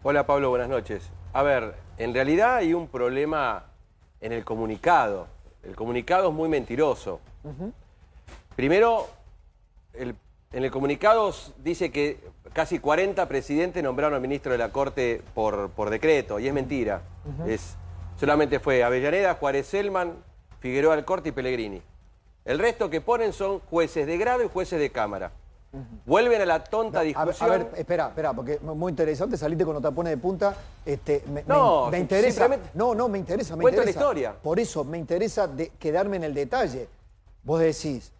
Hola Pablo, buenas noches. A ver, en realidad hay un problema en el comunicado. El comunicado es muy mentiroso. Primero, en el comunicado dice que casi 40 presidentes nombraron al ministro de la Corte por decreto, y es mentira. Solamente fue Avellaneda, Juárez Celman, Figueroa Alcorte y Pellegrini. El resto que ponen son jueces de grado y jueces de cámara. Vuelven a la tonta discusión. A ver, espera, porque es muy interesante, saliste con los tapones de punta. Me simplemente interesa. Me interesa. cuento la historia. Por eso me interesa quedarme en el detalle. Vos decís,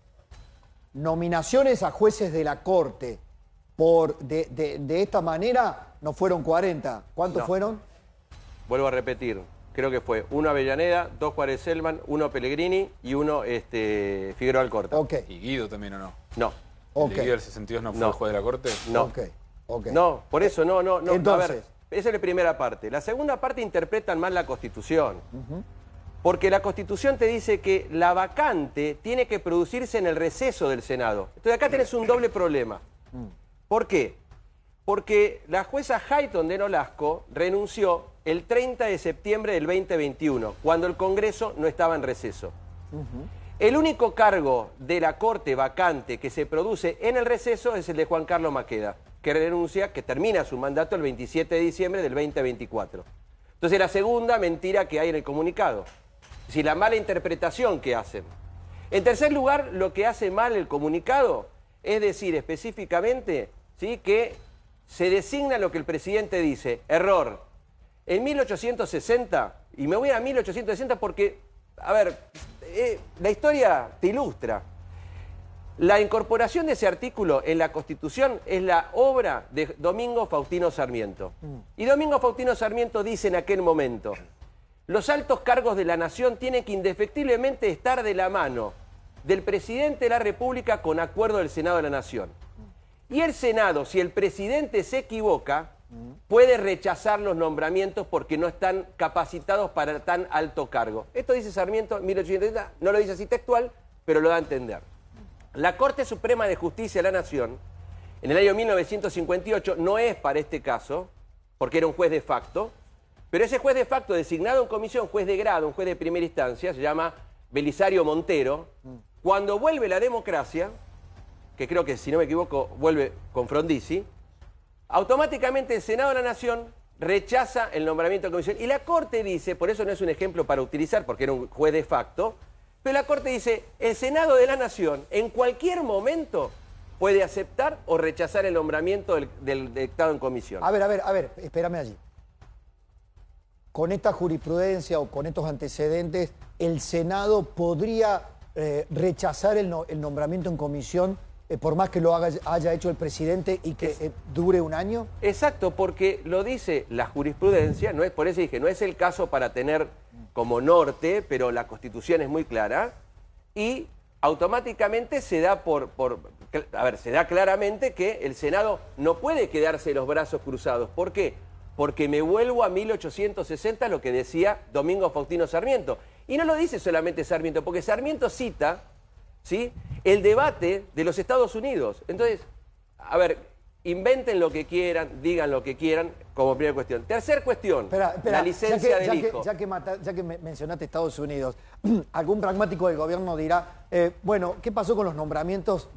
nominaciones a jueces de la Corte de esta manera no fueron 40. ¿Cuántos fueron? Vuelvo a repetir. Creo que fue uno Avellaneda, dos Juárez Celman, uno Pellegrini y uno Figueroa Alcorta. Okay. ¿Y Guido también o no? No. ¿El de Guido del 62 no fue el juez de la Corte? No. Okay. No, por eso no. Entonces, a ver, esa es la primera parte. La segunda parte interpretan mal la Constitución. Porque la Constitución te dice que la vacante tiene que producirse en el receso del Senado. Entonces acá tenés un doble problema. ¿Por qué? Porque la jueza Hayton de Nolasco renunció el 30 de septiembre del 2021, cuando el Congreso no estaba en receso. El único cargo de la Corte vacante que se produce en el receso es el de Juan Carlos Maqueda, que renuncia, que termina su mandato el 27 de diciembre del 2024. Entonces, la segunda mentira que hay en el comunicado. Es decir, la mala interpretación que hacen. En tercer lugar, lo que hace mal el comunicado es decir específicamente, ¿sí?, que se designa lo que el presidente dice. Error. En 1860, y me voy a 1860 porque, a ver, la historia te ilustra. La incorporación de ese artículo en la Constitución es la obra de Domingo Faustino Sarmiento. Y Domingo Faustino Sarmiento dice en aquel momento: los altos cargos de la nación tienen que indefectiblemente estar de la mano del presidente de la República con acuerdo del Senado de la Nación. Y el Senado, si el presidente se equivoca, puede rechazar los nombramientos porque no están capacitados para tan alto cargo. Esto dice Sarmiento en 1870, no lo dice así textual, pero lo da a entender. La Corte Suprema de Justicia de la Nación, en el año 1958, no es para este caso, porque era un juez de facto, pero ese juez de facto designado en comisión, juez de grado, un juez de primera instancia, se llama Belisario Montero. Cuando vuelve la democracia, que creo que, si no me equivoco, vuelve con Frondizi, automáticamente el Senado de la Nación rechaza el nombramiento de comisión. Y la Corte dice, por eso no es un ejemplo para utilizar, porque era un juez de facto, pero la Corte dice, el Senado de la Nación en cualquier momento puede aceptar o rechazar el nombramiento del dictado en comisión. A ver, espérame allí. Con esta jurisprudencia o con estos antecedentes, ¿el Senado podría rechazar el nombramiento en comisión por más que lo haya hecho el presidente y que dure un año? Exacto, porque lo dice la jurisprudencia, no es, por eso dije, no es el caso para tener como norte, pero la Constitución es muy clara, y automáticamente se da se da claramente que el Senado no puede quedarse los brazos cruzados. ¿Por qué? Porque me vuelvo a 1860, lo que decía Domingo Faustino Sarmiento. Y no lo dice solamente Sarmiento, porque Sarmiento cita, ¿sí?, el debate de los Estados Unidos. Entonces, a ver, inventen lo que quieran, digan lo que quieran, como primera cuestión. Tercer cuestión, espera, la licencia del hijo. Ya que mencionaste Estados Unidos, algún pragmático del gobierno dirá, bueno, ¿qué pasó con los nombramientos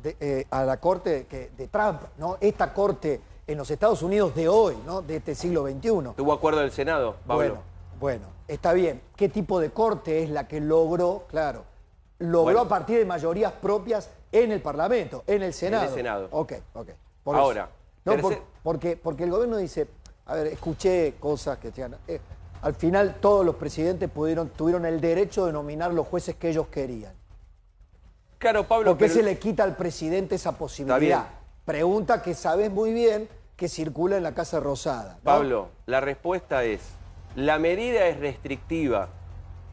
a la Corte de Trump, ¿no? Esta Corte en los Estados Unidos de hoy, ¿no?, de este siglo XXI. ¿Tuvo acuerdo del Senado, Pablo? Bueno, está bien. ¿Qué tipo de Corte es la que logró, logró a partir de mayorías propias en el Parlamento, en el Senado? En el Senado. Ok. Ahora, porque el gobierno dice, a ver, escuché cosas que decían, al final todos los presidentes tuvieron el derecho de nominar los jueces que ellos querían. Claro, Pablo. ¿Por qué se le quita al presidente esa posibilidad? Pregunta que sabes muy bien que circula en la Casa Rosada, ¿no? Pablo, la respuesta es, la medida es restrictiva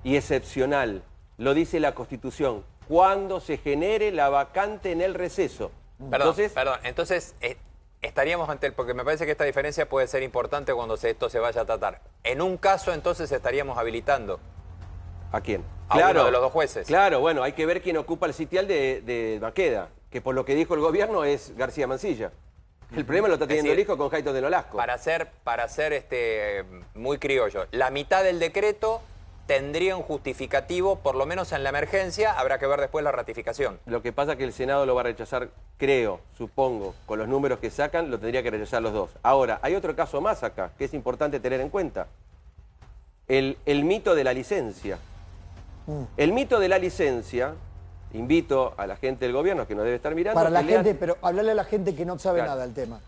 y excepcional, lo dice la Constitución, cuando se genere la vacante en el receso. Entonces estaríamos ante porque me parece que esta diferencia puede ser importante cuando esto se vaya a tratar. En un caso, entonces, estaríamos habilitando. ¿A quién? A uno de los dos jueces. Claro, bueno, hay que ver quién ocupa el sitial de Maqueda, que por lo que dijo el gobierno es García Mansilla. El problema lo está teniendo decir, el hijo con Jaito de Nolasco. Para ser muy criollo, la mitad del decreto tendría un justificativo, por lo menos en la emergencia, habrá que ver después la ratificación. Lo que pasa es que el Senado lo va a rechazar, creo, supongo, con los números que sacan, lo tendría que rechazar los dos. Ahora, hay otro caso más acá, que es importante tener en cuenta. El mito de la licencia. El mito de la licencia, invito a la gente del gobierno que nos debe estar mirando. Para la gente, pero hablarle a la gente que no sabe Claro. nada del tema.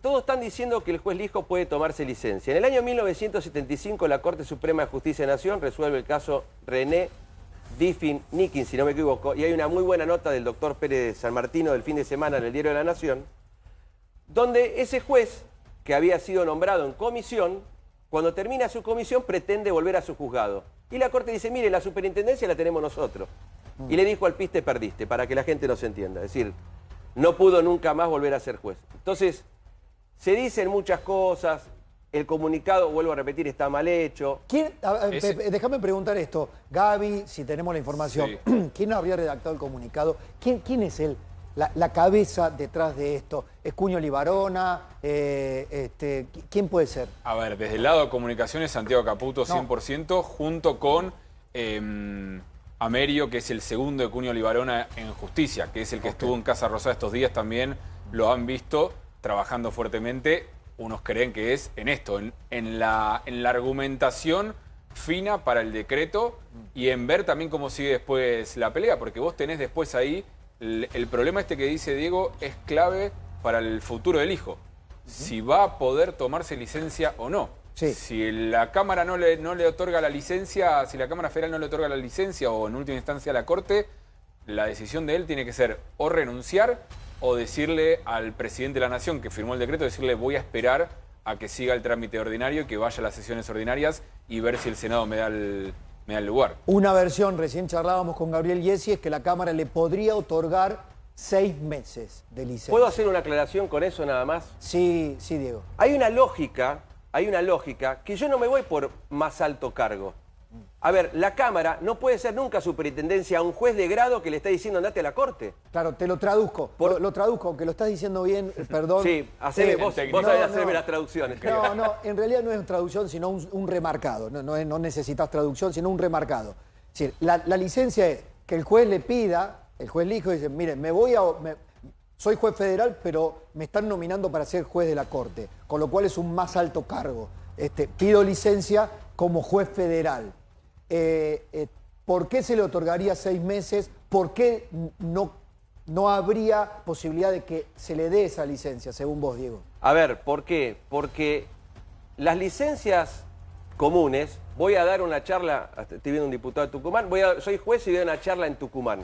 Todos están diciendo que el juez Lijo puede tomarse licencia. En el año 1975 la Corte Suprema de Justicia de Nación resuelve el caso René Diffin-Nikin, si no me equivoco, y hay una muy buena nota del doctor Pérez San Martino del fin de semana en el Diario de la Nación, donde ese juez, que había sido nombrado en comisión, cuando termina su comisión pretende volver a su juzgado. Y la Corte dice, mire, la superintendencia la tenemos nosotros. Y le dijo al piste perdiste, para que la gente nos entienda. Es decir, no pudo nunca más volver a ser juez. Entonces, se dicen muchas cosas, el comunicado, vuelvo a repetir, está mal hecho. Déjame preguntar esto. Gaby, si tenemos la información, Sí. ¿quién habría redactado el comunicado? ¿Quién es él? La cabeza detrás de esto. ¿Es Cuño Libarona? ¿Quién puede ser? A ver, desde el lado de comunicaciones, Santiago Caputo 100%, junto con Amerio, que es el segundo de Cuño Libarona en Justicia, que es el que estuvo en Casa Rosada estos días, también lo han visto trabajando fuertemente. Unos creen que es en esto, en la argumentación fina para el decreto y en ver también cómo sigue después la pelea, porque vos tenés después ahí el problema este que dice Diego es clave para el futuro del hijo. Si va a poder tomarse licencia o no. Sí. Si la Cámara no le otorga la licencia, si la Cámara Federal no le otorga la licencia o en última instancia la Corte, la decisión de él tiene que ser o renunciar o decirle al presidente de la Nación que firmó el decreto, decirle voy a esperar a que siga el trámite ordinario, que vaya a las sesiones ordinarias y ver si el Senado me da el lugar. Una versión, recién charlábamos con Gabriel Yesi, es que la Cámara le podría otorgar 6 meses de licencia. ¿Puedo hacer una aclaración con eso nada más? Sí, Diego. Hay una lógica que yo no me voy por más alto cargo. A ver, la Cámara no puede ser nunca superintendencia a un juez de grado que le está diciendo andate a la Corte. Claro, te lo traduzco. Lo traduzco, aunque lo estás diciendo bien, perdón. Sí, vos sabés hacerme las traducciones. No, en realidad no es traducción, sino un remarcado. No necesitas traducción, sino un remarcado. Es decir, la licencia es que el juez le pida, el juez Lijo dice, mire, soy juez federal, pero me están nominando para ser juez de la Corte, con lo cual es un más alto cargo. Pido licencia como juez federal. ¿Por qué se le otorgaría 6 meses? ¿Por qué no habría posibilidad de que se le dé esa licencia, según vos, Diego? A ver, ¿por qué? Porque las licencias comunes, voy a dar una charla, estoy viendo un diputado de Tucumán, soy juez y voy a dar una charla en Tucumán.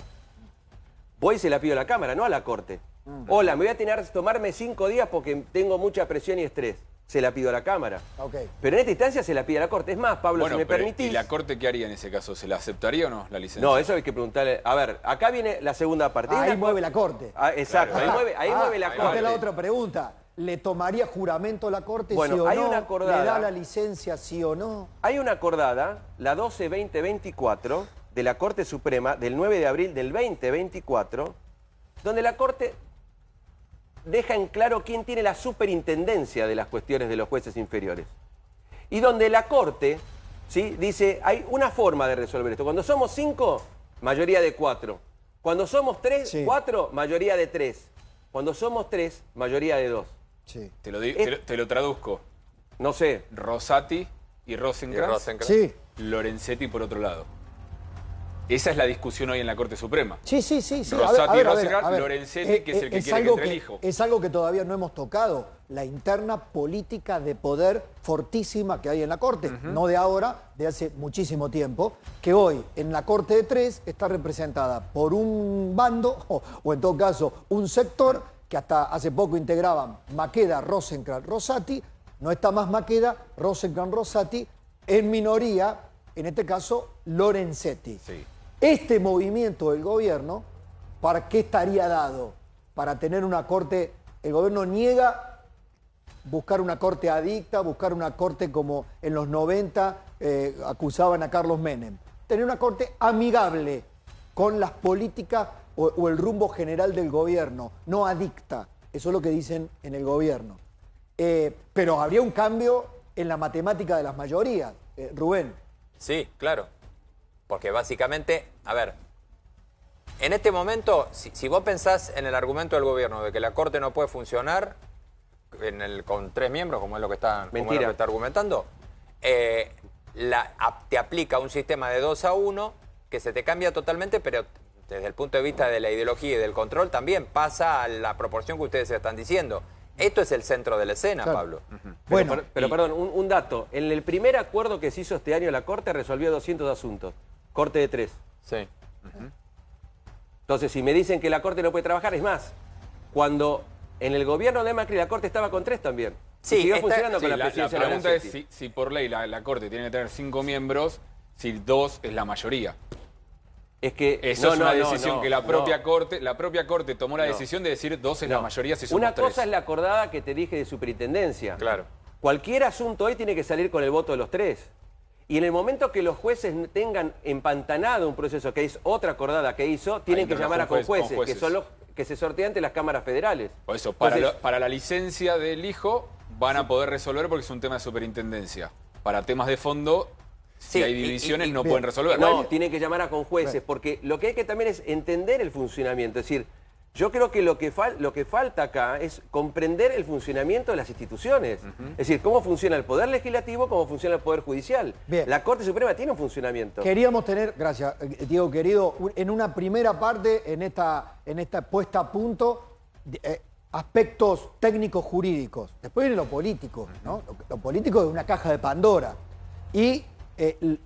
Voy y se la pido a la Cámara, no a la Corte. Hola, me voy a tener que tomarme 5 días porque tengo mucha presión y estrés. Se la pido a la Cámara. Okay. Pero en esta instancia se la pide a la Corte. Es más, Pablo, Bueno, si me permitís... ¿y la Corte qué haría en ese caso? ¿Se la aceptaría o no, la licencia? No, eso hay que preguntarle. A ver, acá viene la segunda parte. Ahí mueve la Corte. Exacto, Claro. ahí mueve la Esta Corte. es la otra pregunta. ¿Le tomaría juramento a la Corte, Bueno, sí o hay no? una acordada. ¿Le da la licencia, sí o no? Hay una acordada, la 12-2024, de la Corte Suprema, del 9 de abril del 2024, donde la Corte deja en claro quién tiene la superintendencia de las cuestiones de los jueces inferiores. Y donde la Corte, ¿sí?, dice, hay una forma de resolver esto. Cuando somos 5, mayoría de 4. Cuando somos 3, Sí. 4, mayoría de 3. Cuando somos 3, mayoría de 2. Sí. Te lo traduzco. No sé. Rosati y Rosenkrantz. Sí. Lorenzetti por otro lado. Esa es la discusión hoy en la Corte Suprema. Sí. Rosati y Rosenkrantz, Lorenzetti, que es el que quiere que entre el hijo. Es algo que todavía no hemos tocado, la interna política de poder fortísima que hay en la Corte, no de ahora, de hace muchísimo tiempo, que hoy en la Corte de 3 está representada por un bando, o en todo caso un sector, que hasta hace poco integraban Maqueda, Rosenkrantz, Rosati, no está más Maqueda, Rosenkrantz, Rosati, en minoría, en este caso, Lorenzetti. Sí. Este movimiento del gobierno, ¿para qué estaría dado? Para tener una corte, el gobierno niega buscar una corte adicta, buscar una corte como en los 90 acusaban a Carlos Menem. Tener una corte amigable con las políticas o el rumbo general del gobierno, no adicta. Eso es lo que dicen en el gobierno. Pero habría un cambio en la matemática de las mayorías. Rubén. Sí, claro. Porque básicamente, a ver, en este momento, si vos pensás en el argumento del gobierno de que la Corte no puede funcionar con 3 miembros, como es lo que está argumentando, te aplica un sistema de 2-1 que se te cambia totalmente, pero desde el punto de vista de la ideología y del control también pasa a la proporción que ustedes están diciendo. Esto es el centro de la escena, claro. Pablo. Bueno, pero perdón, un dato. En el primer acuerdo que se hizo este año la Corte resolvió 200 asuntos. Corte de 3. Sí. Entonces, si me dicen que la Corte no puede trabajar, es más, cuando en el gobierno de Macri la Corte estaba con 3 también. Sí, siguió funcionando con la La presidencia. pregunta es si por ley la Corte tiene que tener 5 miembros, si 2 es la mayoría. Es que eso es una decisión que la propia Corte tomó la decisión de decir 2 es la mayoría si somos 3. Una cosa es la acordada que te dije de superintendencia. Claro. Cualquier asunto hoy tiene que salir con el voto de los 3. Y en el momento que los jueces tengan empantanado un proceso que es otra acordada que hizo, tienen que llamar a jueces, que son los que se sortean ante las cámaras federales. Por eso, para la licencia del hijo van a poder resolver porque es un tema de superintendencia. Para temas de fondo, si hay divisiones, no pueden resolver. No, tienen que llamar a conjueces, porque lo que hay que también es entender el funcionamiento. Es decir, yo creo que lo que falta acá es comprender el funcionamiento de las instituciones. Es decir, cómo funciona el Poder Legislativo, cómo funciona el Poder Judicial. Bien. La Corte Suprema tiene un funcionamiento. Queríamos tener, gracias Diego querido, en una primera parte, en esta puesta a punto, aspectos técnicos jurídicos. Después viene lo político, ¿no? Lo político es una caja de Pandora. Y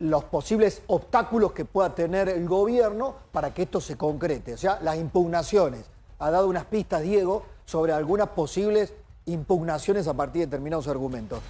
los posibles obstáculos que pueda tener el gobierno para que esto se concrete. O sea, las impugnaciones. Ha dado unas pistas, Diego, sobre algunas posibles impugnaciones a partir de determinados argumentos.